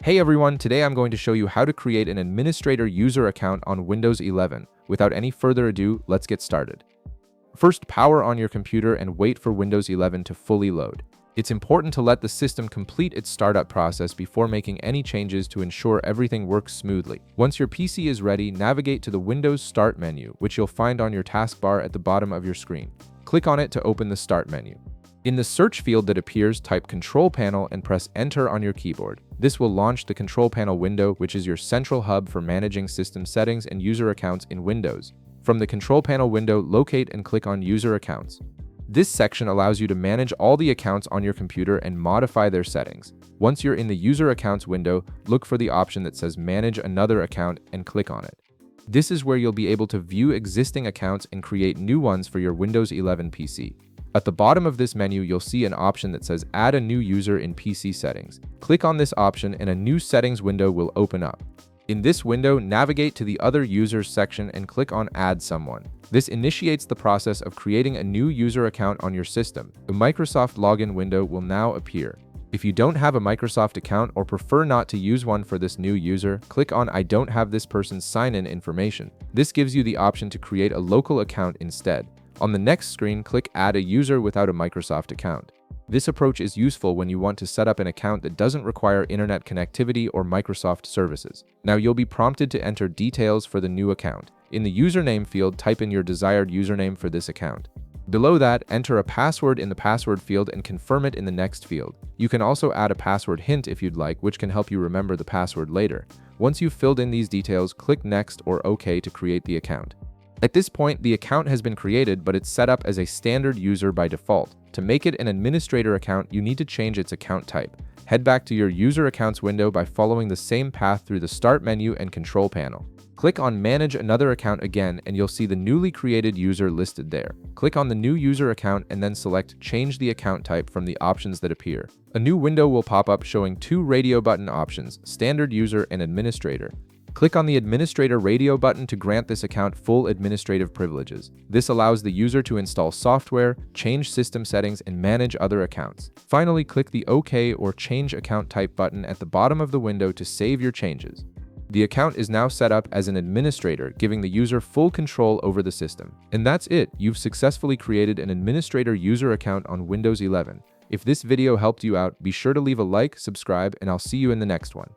Hey everyone, today I'm going to show you how to create an administrator user account on Windows 11. Without any further ado, let's get started. First, power on your computer and wait for Windows 11 to fully load. It's important to let the system complete its startup process before making any changes to ensure everything works smoothly. Once your PC is ready, navigate to the Windows Start menu, which you'll find on your taskbar at the bottom of your screen. Click on it to open the Start menu. In the search field that appears, type Control Panel and press Enter on your keyboard. This will launch the Control Panel window, which is your central hub for managing system settings and user accounts in Windows. From the Control Panel window, locate and click on User Accounts. This section allows you to manage all the accounts on your computer and modify their settings. Once you're in the User Accounts window, look for the option that says Manage Another Account and click on it. This is where you'll be able to view existing accounts and create new ones for your Windows 11 PC. At the bottom of this menu, you'll see an option that says Add a new user in PC settings. Click on this option and a new settings window will open up. In this window, navigate to the Other Users section and click on Add Someone. This initiates the process of creating a new user account on your system. A Microsoft login window will now appear. If you don't have a Microsoft account or prefer not to use one for this new user, click on I don't have this person's sign-in information. This gives you the option to create a local account instead. On the next screen, click Add a user without a Microsoft account. This approach is useful when you want to set up an account that doesn't require internet connectivity or Microsoft services. Now you'll be prompted to enter details for the new account. In the username field, type in your desired username for this account. Below that, enter a password in the password field and confirm it in the next field. You can also add a password hint if you'd like, which can help you remember the password later. Once you've filled in these details, click Next or OK to create the account. At this point, the account has been created, but it's set up as a standard user by default. To make it an administrator account, you need to change its account type. Head back to your User Accounts window by following the same path through the Start menu and Control Panel. Click on Manage Another Account again, and you'll see the newly created user listed there. Click on the new user account and then select Change the Account Type from the options that appear. A new window will pop up showing two radio button options, Standard User and Administrator. Click on the Administrator radio button to grant this account full administrative privileges. This allows the user to install software, change system settings, and manage other accounts. Finally, click the OK or Change Account Type button at the bottom of the window to save your changes. The account is now set up as an administrator, giving the user full control over the system. And that's it. You've successfully created an administrator user account on Windows 11. If this video helped you out, be sure to leave a like, subscribe, and I'll see you in the next one.